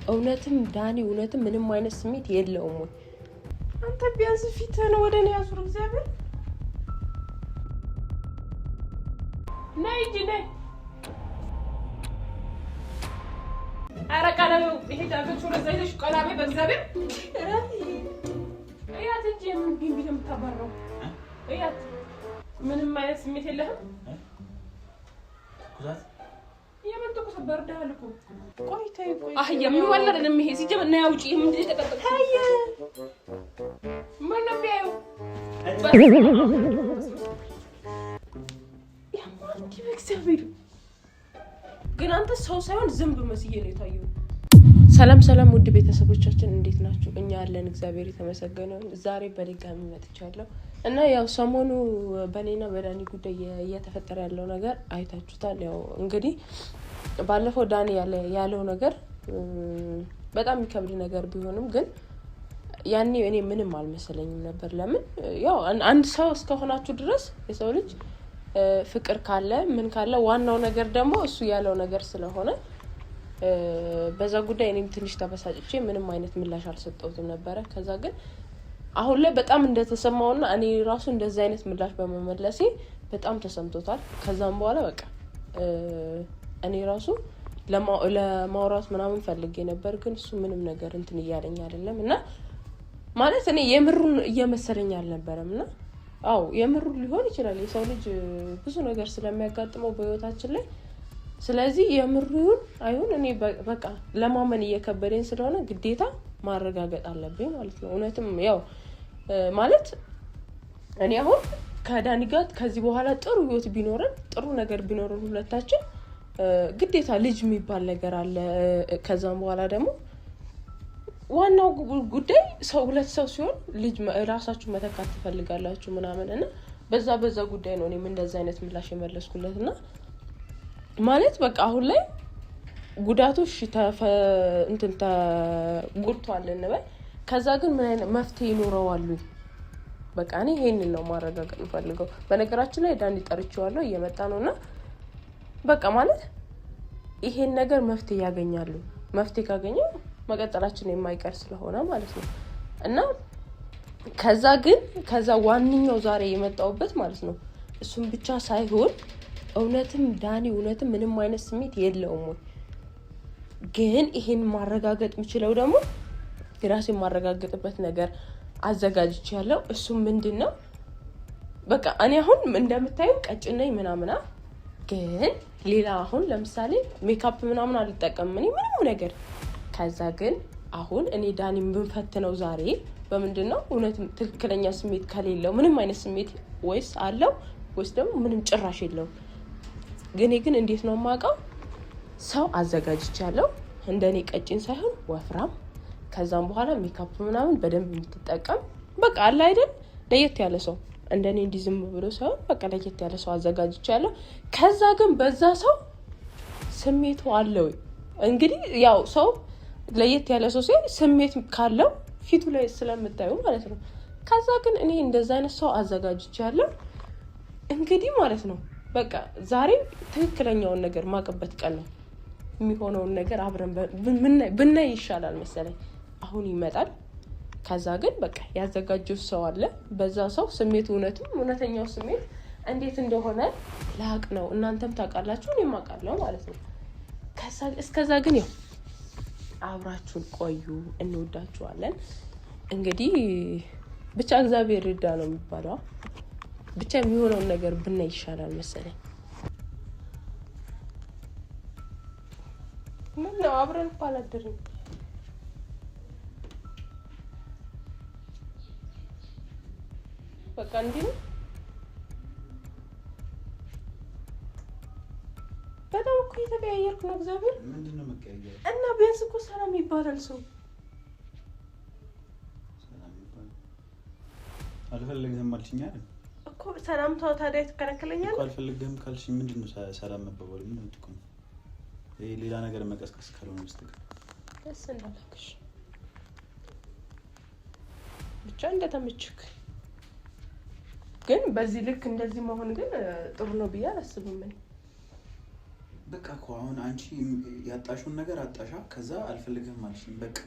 እውነትም ዳኒ እውነትም ምንም አይነት ስሜት የለውም ወይ? አንተ ቢያንስ ፊትህን ወደኔ ያዙር እግዚአብሔር ነይ እንጂ ነይ ኧረ ቀለበው ይሄ ዳገቹ ለዛይተሽ ቀላቤ በእግዚአብሔር እያት እንጂ ምን ቢል የምታባረው እያት ምንም አይነት ስሜት የለህም ኩዛት የመንተኩ ሰበርዳል እኮ ቆይተይ አህያ ምን ወለደንም ይሄ ሲጀምር ነው ያውጪ ምን ተቀጠቀ ታየ ምን ቢያዩ ያማንዲ በእግዚአብሔር ግን አንተ ሰው ሳይሆን ዝንብ መስዬ ነው የታየው። ሰላም ውድ ቤተሰቦቻችን እንዴት ናችሁ? እኛ አለን እግዚአብሔር የተመሰገነ ይሁን። ዛሬ በድጋሚ መጥቻለሁ እና ያው ሰሞኑ በኔና በዳኒ ጉዳይ እየተፈጠረ ያለው ነገር አይታችሁታል። ያው እንግዲህ ባለፈው ዳኒ ያለው ነገር በጣም የሚከብድ ነገር ቢሆንም ግን ያኔ እኔ ምንም አልመሰለኝም ነበር። ለምን ያው አንድ ሰው እስከሆናችሁ ድረስ የሰው ልጅ ፍቅር ካለ ምን ካለ ዋናው ነገር ደግሞ እሱ ያለው ነገር ስለሆነ በዛ ጉዳይ እኔም ትንሽ ተበሳጭቼ ምንም አይነት ምላሽ አልሰጠሁትም ነበር። ከዛ ግን አሁን ላይ በጣም እንደተሰማውና እኔ ራሱ እንደዛ አይነት ምላሽ በመመለሴ በጣም ተሰምቶታል። ከዛም በኋላ በቃ እኔ ራሱ ለማውራት ምናምን ፈልጌ ነበር ግን እሱ ምንም ነገር እንትን እያለኝ አይደለም እና ማለት እኔ የምሩን እየመሰለኝ አልነበረምና አው የምሩ ሊሆን ይችላል የሰው ልጅ ብዙ ነገር ስለሚያጋጥመው በህይወታችን ላይ ስለዚህ የምሩን አይሁን እኔ በቃ ለማመን እየከበደኝ ስለሆነ ግዴታ ማረጋገጥ አለብኝ ማለት ነው። እውነትም ያው ማለት እኔ አሁን ከዳኒ ጋር ከዚህ በኋላ ጥሩ ህይወት ቢኖረን ጥሩ ነገር ቢኖረን ሁለታችን ግዴታ ልጅ የሚባል ነገር አለ። ከዛም በኋላ ደግሞ ዋናው ጉዳይ ሰው ሁለት ሰው ሲሆን ልጅ ራሳችሁ መተካት ትፈልጋላችሁ ምናምን እና በዛ ጉዳይ ነው እኔም እንደዛ አይነት ምላሽ የመለስኩለትና ማለት በቃ አሁን ላይ ጉዳቶች እንትን ተጎድቷል እንበል። ከዛ ግን ምን አይነት መፍትሄ ይኖረዋል? በቃ እኔ ይሄንን ነው ማረጋገጥ ፈልገው። በነገራችን ላይ ዳኒ ጠርቼዋለሁ እየመጣ ነውና በቃ ማለት ይሄን ነገር መፍትሄ ያገኛሉ። መፍትሄ ካገኘው መቀጠላችን የማይቀር ስለሆነ ማለት ነው እና ከዛ ዋንኛው ዛሬ የመጣውበት ማለት ነው እሱም ብቻ ሳይሆን እውነትም ዳኒ እውነትም ምንም አይነት ስሜት የለውም ወይ? ግን ይሄን ማረጋገጥ የምችለው ደግሞ ራሴን ማረጋገጥበት ነገር አዘጋጅቻለሁ። እሱ ምንድነው በቃ እኔ አሁን እንደምታዩ ቀጭን ነኝ ምናምና ግን ሌላ አሁን ለምሳሌ ሜካፕ ምናምን አልጠቀምም እኔ ምንም ነገር። ከዛ ግን አሁን እኔ ዳኒን ብንፈትነው ዛሬ በምንድነው እውነትም ትክክለኛ ስሜት ከሌለው ምንም አይነት ስሜት ወይስ አለው ወይስ ደግሞ ምንም ጭራሽ የለው? ግን እንዴት ነው ማውቀው? ሰው አዘጋጅቻለሁ እንደኔ ቀጭን ሳይሆን ወፍራም ከዛም በኋላ ሜካፕ ምናምን በደንብ የምትጠቀም በቃ አለ አይደል ለየት ያለ ሰው እንደኔ እንዲዝም ብሎ ሳይሆን በቃ ለየት ያለ ሰው አዘጋጅቻለሁ። ከዛ ግን በዛ ሰው ስሜቱ አለው እንግዲህ ያው ሰው ለየት ያለ ሰው ሲል ስሜት ካለው ፊቱ ላይ ስለምታዩ ማለት ነው። ከዛ ግን እኔ እንደዛ አይነት ሰው አዘጋጅቻለሁ እንግዲህ ማለት ነው። በቃ ዛሬ ትክክለኛውን ነገር ማቀበት ቀን ነው። የሚሆነውን ነገር አብረን ብናይ ይሻላል መሰለኝ። አሁን ይመጣል። ከዛ ግን በቃ ያዘጋጀው ሰው አለ። በዛ ሰው ስሜቱ እውነተኛው ስሜት እንዴት እንደሆነ ላቅ ነው። እናንተም ታውቃላችሁ እኔም አውቃለሁ ማለት ነው። እስከዛ ግን ያው አብራችሁን ቆዩ። እንወዳችኋለን። እንግዲህ ብቻ እግዚአብሔር ይርዳ ነው የሚባለው። ብቻ የሚሆነውን ነገር ብናይ ይሻላል መሰለኝ። ምን ነው አብረን ባላደረን በቃ እንዴ በጣም እኮ የተቀያየርኩ ነው እግዚአብሔር። ምንድነው መቀያየር? እና ቢያንስ እኮ ሰላም ይባላል ሰው ሰላም ይባላል። አልፈልግህም አልሽኝ አይደል እኮ ሰላም ታዲያ ትከለከለኛለህ እኮ። አልፈልግህም ካልሽ ምንድነው ሰላም መባባል? ምንድነው ጥቅሙ? ይሄ ሌላ ነገር መቀስቀስ ካልሆነ በስተቀር ደስ እንዳለክሽ ብቻ እንደተመችክ። ግን በዚህ ልክ እንደዚህ መሆን ግን ጥሩ ነው ብዬ አላስብም። በቃ እኮ አሁን አንቺ ያጣሽውን ነገር አጣሻ ከዛ አልፈልግህም አልሽኝ በቃ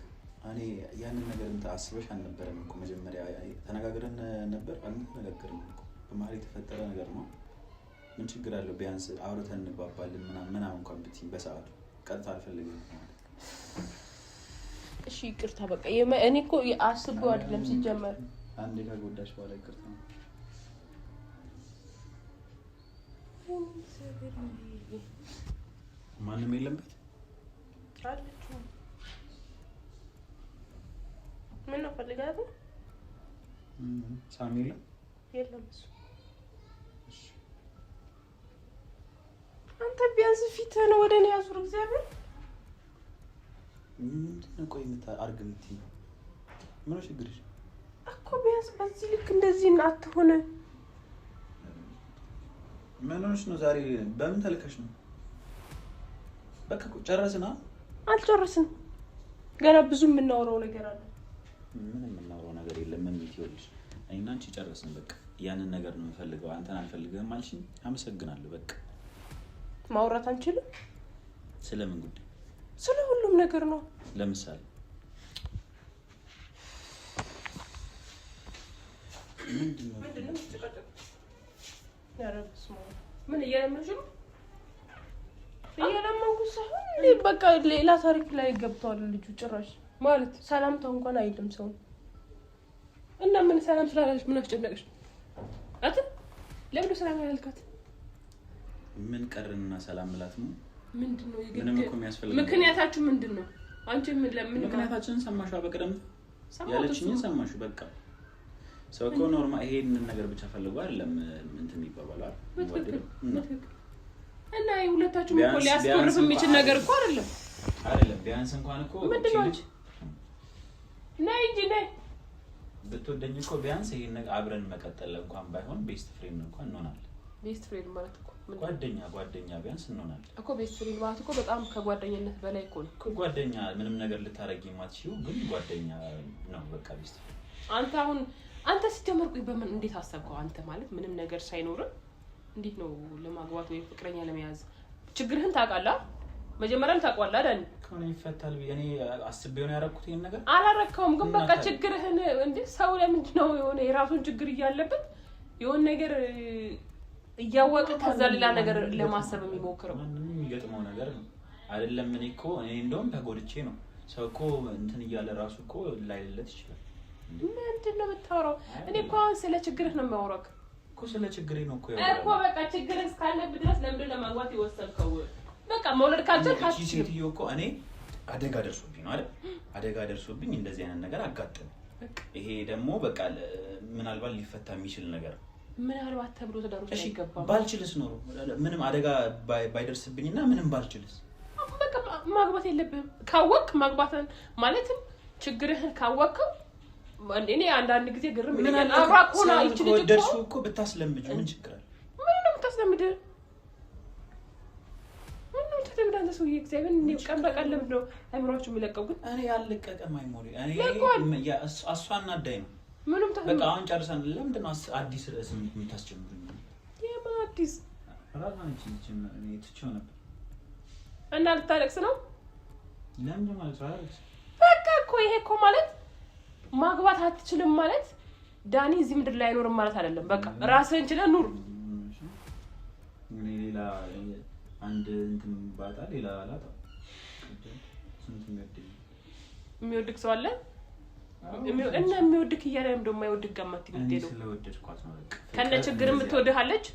እኔ ያንን ነገር እንት አስበሽ አልነበረም እኮ መጀመሪያ ተነጋግረን ነበር አልተነጋገርንም እኮ በመሀል የተፈጠረ ነገር ነው ምን ችግር አለው ቢያንስ አውርተን እንግባባለን ምናምን እንኳን ብትይ በሰዓቱ ቀጥታ አልፈልግህም እሺ ይቅርታ በቃ እኔ እኮ አስቤው አይደለም ሲጀመር አንዴ ከጎዳሽ በኋላ ይቅርታ ማንም የለምበት አለች ምን ነው ፈልጋለሁ ሳሚ የለም እሱ አንተ ቢያንስ ፊትህን ወደ እኔ አዙር እግዚአብሔር ምንድነው ቆይ አርግምት ምን ችግር እኮ ቢያንስ በዚህ ልክ እንደዚህ አትሆነ ምን ሆነሽ ነው ዛሬ በምን ተልከሽ ነው በቃ ጨረስና አልጨረስንም ገና ብዙ የምናወራው ነገር አለ ምን የምናወራው ነገር የለም ምን ይትይልሽ እኔና አንቺ ጨረስን በቃ ያንን ነገር ነው የምፈልገው አንተን አልፈልግህም አልሽኝ አመሰግናለሁ በቃ ማውራት አንችልም ስለምን ጉዳይ ስለ ሁሉም ነገር ነው ለምሳሌ ምንድነው ያረብስ ምን እየለመንሽ ነው እየለመንኩ ሳይሆን በቃ ሌላ ታሪክ ላይ ገብቷል ልጁ ጭራሽ ማለት ሰላምታ እንኳን አይልም ሰው እና ምን ሰላም ስላላልሽ ምን አስጨነቅሽ አት ለምን ሰላም ያልካት ምን ቀርንና ሰላም ብላት ነው ምንድነው ምንም እኮ የሚያስፈልግ ምክንያታችሁ ምንድነው አንቺ ምን ለምን ምክንያታችንን ሰማሽው በቀደም ያለችኝን ሰማሽው በቃ ሰው እኮ ኖርማል ይሄንን ነገር ብቻ ፈልጎ አይደለም እንትን ይባባላል እና ሁለታችሁም እኮ ሊያስቆርፍ የሚችል ነገር እኮ አይደለም ቢያንስ እንኳን እኮ ምንድነው ነይ እንጂ ነይ ብትወደኝ እኮ ቢያንስ ይሄን ነገር አብረን መቀጠል እንኳን ባይሆን ቤስት ፍሬንድ እንኳን እንሆናለን ቤስት ፍሬንድ ማለት እኮ ጓደኛ ቢያንስ እንሆናለን እኮ ቤስት ፍሬንድ ማለት እኮ በጣም ከጓደኝነት በላይ እኮ ነው እኮ ጓደኛ ምንም ነገር ልታረጊ ማትሽው ግን ጓደኛ ነው በቃ ቤስት ፍሬንድ አንተ ሲጀመርኩኝ በምን እንዴት አሰብከው አንተ ማለት ምንም ነገር ሳይኖር እንዴት ነው ለማግባት ወይ ፍቅረኛ ለመያዝ ችግርህን ታውቃለህ መጀመሪያም ታውቃለህ አይደል ከሆነ ይፈታል እኔ አስቤው ነው ያረኩት ይሄን ነገር አላረከውም ግን በቃ ችግርህን እንዴ ሰው ለምንድን ነው የሆነ የራሱን ችግር እያለበት የሆነ ነገር እያወቀ ከዛ ሌላ ነገር ለማሰብ የሚሞክረው ምንም የሚገጥመው ነገር ነው አይደለም እኔ እንደውም ተጎድቼ ነው ሰው እኮ እንትን እያለ ራሱ እኮ ላይለት ይችላል ምንድነው የምታወራው እኔ እኮ ስለ ችግርህ ነው የማወራው እኮ ስለ ችግሬ ነው እኮ በቃ ችግርህ እስካለብህ ድረስ ለምንድን ነው ለማግባት የወሰንከው በቃ መውለድ ካልቻልክ ሴትዮ እኮ እኔ አደጋ ደርሶብኝ ነው አይደል አደጋ ደርሶብኝ እንደዚህ አይነት ነገር አጋጠመኝ ይሄ ደግሞ በቃ ምናልባት ሊፈታ የሚችል ነገር ምናልባት ተብሎ ተዳሮች አይገባም ባልችልስ ኖሮ ምንም አደጋ ባይደርስብኝና ምንም ባልችልስ በቃ ማግባት የለብህም ካወቅ ማግባትን ማለትም ችግርህን ካወቅከው እኔ አንዳንድ ጊዜ ግርም ይላል አብራክ ሆና ይችላል እኮ ብታስለምጁ ምን ችግር አለ ምን ነው ብታስለምድ ምንም ተደምዳንተ ሰው እግዚአብሔር እኔ ቀን በቀን ለምንድን ነው አይምሮአችሁ የሚለቀው ግን እኔ ያልለቀቀም አይሞሪ እኔ አሷና አዳይ ነው ምንም በቃ አሁን ጨርሰን ለምንድን ነው አዲስ ርዕስ የምታስጀምሩኝ የማ አዲስ ራሳንቺ እኔ ትቼው ነበር እና ልታለቅስ ነው ለምን ማለት ነው በቃ እኮ ይሄ እኮ ማለት ማግባት አትችልም ማለት ዳኒ እዚህ ምድር ላይ አይኖርም ማለት አይደለም በቃ ራስህን ችለህ ኑር እኔ ሌላ አንድ እንትን ባጣ ሌላ አላጣ ስንት የሚወድቅ ሰው አለ እና የሚወድቅ እያለም ደግሞ የማይወድቅ ጋማት ይገደሉ ስለወደድኳት ነው በቃ ከነ ችግር የምትወድሃለች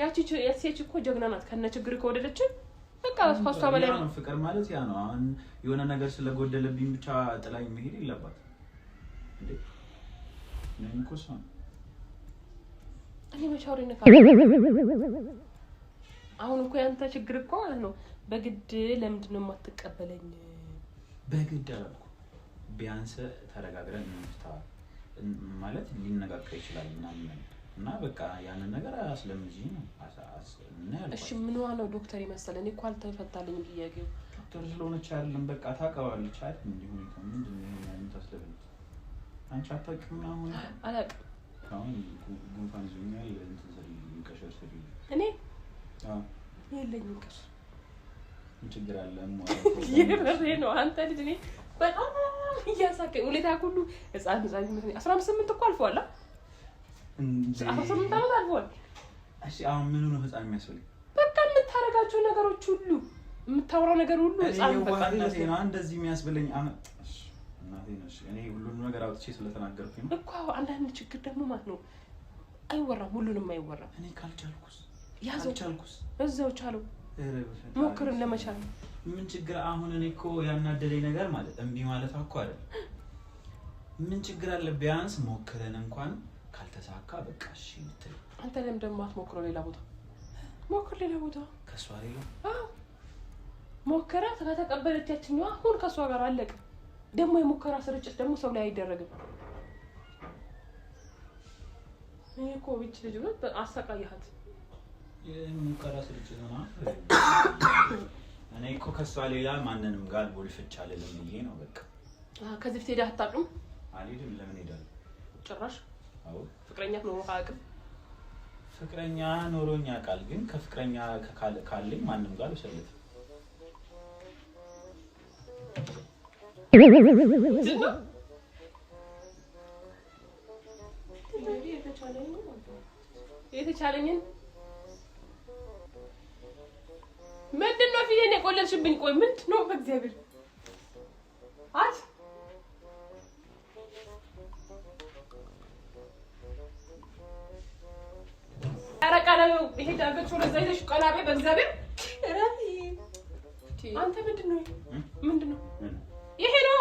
ያቺ የሴት እኮ ጀግና ናት ከነ ችግር ከወደደች በቃ ፋስቷ በላይ ነው ፍቅር ማለት ያ ነው አሁን የሆነ ነገር ስለጎደለብኝ ብቻ ጥላኝ መሄድ የለባት እንዴ ነኝ ኮሳ እኔ መቻውሪ ነካ አሁን እኮ ያንተ ችግር እኮ ማለት ነው በግድ ለምንድን ነው የማትቀበለኝ በግድ አላልኩ ቢያንስ ተረጋግረን እንፍታ ማለት ሊነጋገር ይችላል እና በቃ ያንን ነገር አስለምጂኝ ነው እሺ ምን ነው ዶክተር ይመስል እኔ እኮ አልተፈታልኝ ጥያቄው ዶክተር ስለሆነች አይደለም በቃ ታውቀዋለች አይደል እንዴ ሁኔታው ምንድነው ይሄን ታስለብኝ አንቺ አታውቂም አሁን አላውቅም አሁን ጉንፋን ይዞኛል እንትን ዘሪ ከሸርሰሪ እኔ የለኝም ቅር ምን ችግር አለ የበሬ ነው አንተ ልጅ እኔ በጣም እያሳከኝ ሁኔታ ሁሉ ህፃን ይመስለኝ 18 እኮ አልፏል 18 ዓመት አልፏል እሺ አሁን ምን ነው ህፃን የሚያስፈልግ በቃ የምታረጋቸው ነገሮች ሁሉ የምታወራው ነገር ሁሉ ህፃን በቃ ነው እንደዚህ የሚያስብለኝ እናቴ ነሽ እኔ ሁሉንም ነገር አውጥቼ ስለተናገርኩኝ እኮ አንዳንድ ችግር ደግሞ ማለት ነው አይወራም ሁሉንም አይወራም እኔ ካልቻልኩስ እዛው ቻለው ሞክርን ለመቻል ምን ችግር አሁን እኔ እኮ ያናደደኝ ነገር ማለት እምቢ ማለት እኮ አይደል ምን ችግር አለ ቢያንስ ሞክረን እንኳን ካልተሳካ በቃ እሺ ምትል አንተ ለምን ደግሞ አትሞክረው ሌላ ቦታ ሞክር ሌላ ቦታ ከሷ ሌላ ሞከራ ተቀበለቻችኛ አሁን ከሷ ጋር አለቀ ደግሞ የሞከራ ስርጭት ደግሞ ሰው ላይ አይደረግም እኔ እኮ ብቻ ልጅ ነው አሰቃያት የሞከራ ስርጭት ነው እኔ እኮ ከሷ ሌላ ማንንም ጋር ወልፍቻ አይደለም ይሄ ነው በቃ ከዚህ ፊት ሄደህ አታውቅም አልሄድም ለምን ሄዳለሁ ጭራሽ አዎ ፍቅረኛ ነው አያውቅም ፍቅረኛ ኖሮኛ ቃል ግን ከፍቅረኛ ካለኝ ማንንም ጋር ወሰለት የተቻለኝን ምንድነው ፊቴን የቆለልሽብኝ ቆይ ምንድነው በእግዚአብሔር አት አረቃለው ይሄ ዳገት ወደ ዘይሽ ቀላቤ በእግዚአብሔር ራቲ አንተ ምንድነው ይሄ ነው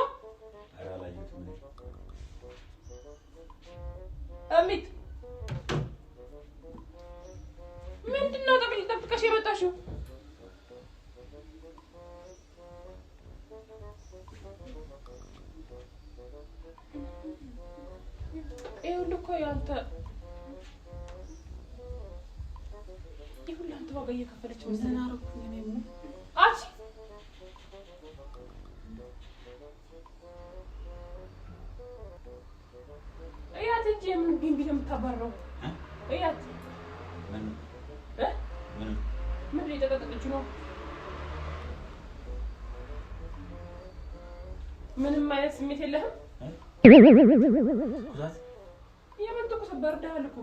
አሚት ምንድነው ተጠብቀሽ የመጣሽው እኮ ያንተ ይሁን አንተ ዋጋ እየከፈለች ምን አረኩኝ እኔ አቺ እያት እንጂ ምን ቢንቢ ነው የምታባረው እያት ምን እየተቀጠቀች ነው ምንም አይነት ስሜት የለህም ኩዛት የምን ተቆሰ በርዳል እኮ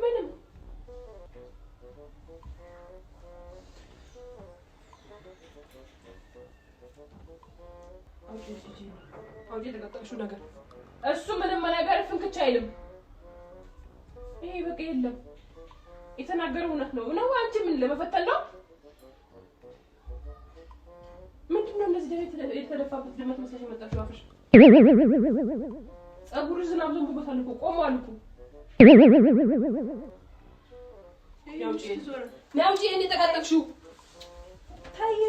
ምንም አውጪ ተቀጠቅሽው ነገር እሱ ምንም ነገር ፍንክች አይልም ይሄ በቃ የለም የተናገረው እውነት ነው ነው አንቺ ምን ለመፈተን ነው ምንድነው እንደዚህ ደም የተደፋበት ደመት መስለሽ መጣሽው አፍሽ ጸጉር ዝናብ ዘንቦታል እኮ ቆሟል እኮ ያውጪ እኔ ተቀጠቅሽው ታየ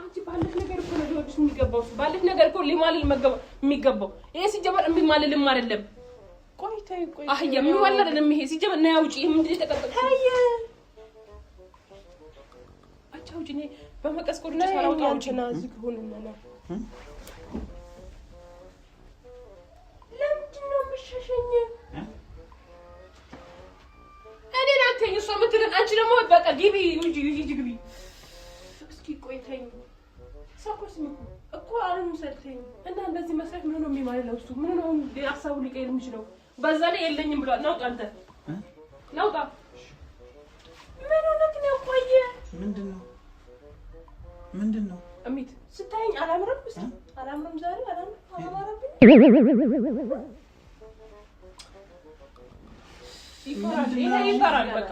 አንቺ ባለሽ ነገር እኮ ነው ሊወድሽ የሚገባው ባለሽ ነገር እኮ ሊማልል የሚገባው ይሄ ሲጀመር የሚማልልም አይደለም ቆይ አህያ ምን ወለደንም ይሄ ሲጀመር ነው ያውጪ ምንድነው ተቀጠቅሽው ታየ አቻውጪ እኔ በመቀስ ቆርጬ ሳላውጣው አንቺና እዚህ ሆነና ነው ለምንድነው የምትሸሸኝ እኔ ናንተኝ እሷ ምትልን አንቺ ደግሞ በቃ ግቢ ግቢ እስኪ ቆይተኝ ሳኮስ እኮ አሁን ሰልተኝ እና እንደዚህ መስራት ምን ነው የሚማለው እሱ ምን ነው ሀሳቡ ሊቀይር የሚችለው በዛ ላይ የለኝም ብሏል ናውጣ አንተ ናውጣ ምን ሆነክ ነው ቆየ ምንድነው አሚት ስታይኝ አላምረም እስኪ አላምረም ዛሬ አላምረም ይፈራል በቃ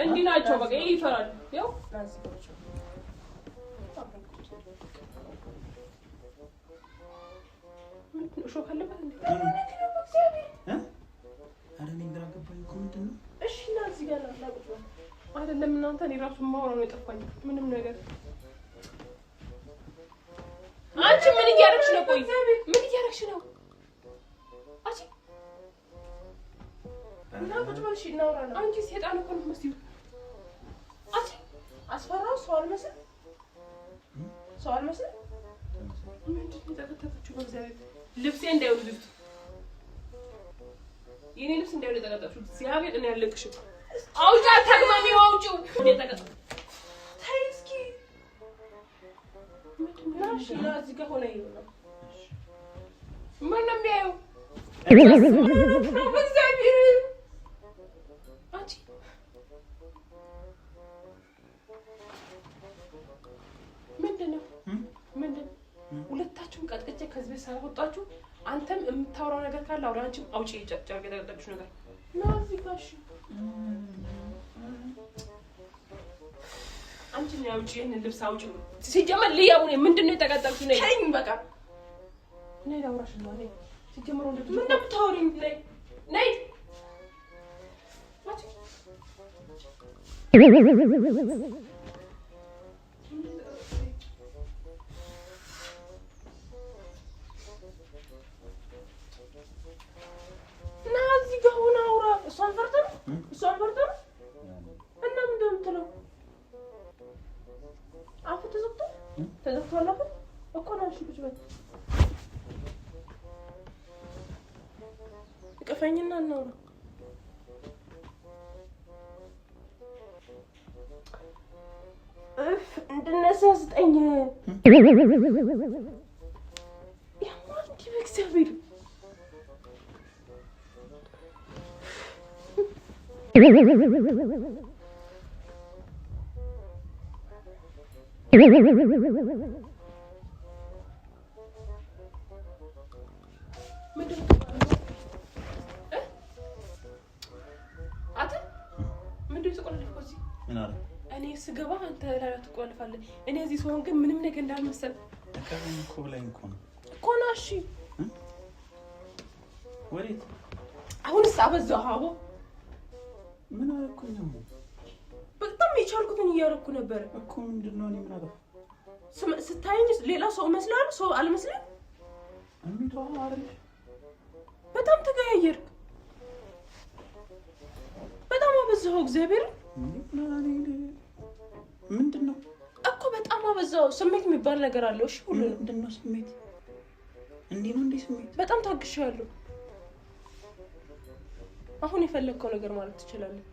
እንዲህ ናቸው በቃ ይፈራል ያው ሾክ አለበት እንዴ አረኔ ግራ ገባኝ እኮ ምንድነው እሺ እና እዚህ ጋር ላቁጥ አይደለም እናንተ እኔ ራሱ ማውራው ነው የጠፋኝ ምንም ነገር አንቺ ምን እያደረግሽ ነው ቆይ ምን እያደረግሽ ነው አንቺ እና ቁጭ በልሽ እናወራለን አንቺ ሰይጣን እኮ ነው መስዩ አንቺ አስፈራው ሰው አልመስል ምንድነው ተከተተችው በእግዚአብሔር ልብሴ እንዳይወልድ የኔ ልብስ እንዳይወልድ ተቀጣጣችሁ ሲያቤት እኔ ያለቅሽም አውጫ ተግማሚ አውጪው እኔ ተቀጣጣ ታይስኪ ምንድነው ላ እዚህ ጋር ሆነ ይሆናል ምን ነው የሚያየው እግዚአብሔር አንቺ ምንድነው ሁለታችሁም ቀጥቅጬ ከዚህ ቤት ሳይወጣችሁ አንተም የምታወራው ነገር ካለ አውራ አንቺም አውጪ ጨርቅ የተቀጠቅሽ ነገር ና እዚህ ጋር እሺ አንቺ ነው አውጪ ይሄን ልብስ አውጪ ሲጀመር ልያው ነው ምንድነው የተቀጠቅሽ ነው ተይኝ በቃ ነይ ላውራሽ ነው ነይ ሲጀመር ወንድ ምን እንደምታወሪኝ ነይ ነይ ማቺ እሷን ፈርተህ እና ምን እንደምትለው አፉ ተዘግቷል እኮ ነው እሺ ቁጭ በል እቀፈኝና እናውራ እንድነሳ ስጠኝ ያማን ዲበክሰብር እኔ ስገባ አንተ ላይ ትቆልፋለህ እኔ እዚህ ሰውን ግን ምንም ነገር እንዳልመሰል ተቀበል እኮ ብላኝ እኮ ነው እሺ ወዴት አሁንስ አበዛው አቦ ምን አልኩኝ ነው በጣም የቻልኩትን እያደረኩ ነበር እኮ ምንድነው እኔ ምን አደረኩ ስታይኝ ሌላ ሰው መስላል ሰው አልመስልም እንዴት አይደል በጣም ተቀያየርክ በጣም አበዛው እግዚአብሔር ምንድነው እኮ በጣም አበዛው ስሜት የሚባል ነገር አለው እሺ ሁሉ ምንድነው ስሜት እንዴ ነው እንዴ ስሜት በጣም ታግሻለሁ አሁን የፈለከው ነገር ማለት ትችላለህ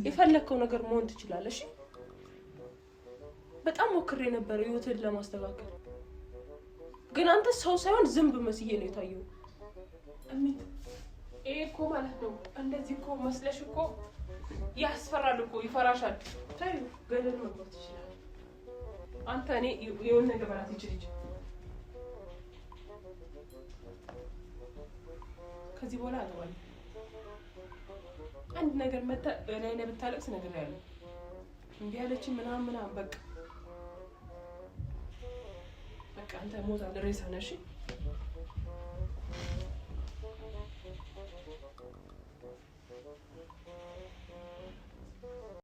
የፈለከው ነገር መሆን ትችላለህ እሺ በጣም ሞክሬ ነበር ህይወትን ለማስተካከል ግን አንተ ሰው ሳይሆን ዝንብ መስዬ ነው የታየው አሚት እኮ ማለት ነው እንደዚህ እኮ መስለሽ እኮ ያስፈራል እኮ ይፈራሻል ታዩ ገደል መግባት ይችላል አንተ እኔ የሆነ ነገር ማለት ይችላል ከዚህ በኋላ አልዋል አንድ ነገር መጣ በላይ ላይ ብታለቅስ ነገር ያለው እንዴ ያለች ምናምን በቃ አንተ ሞት አለ ሬሳ ነሽ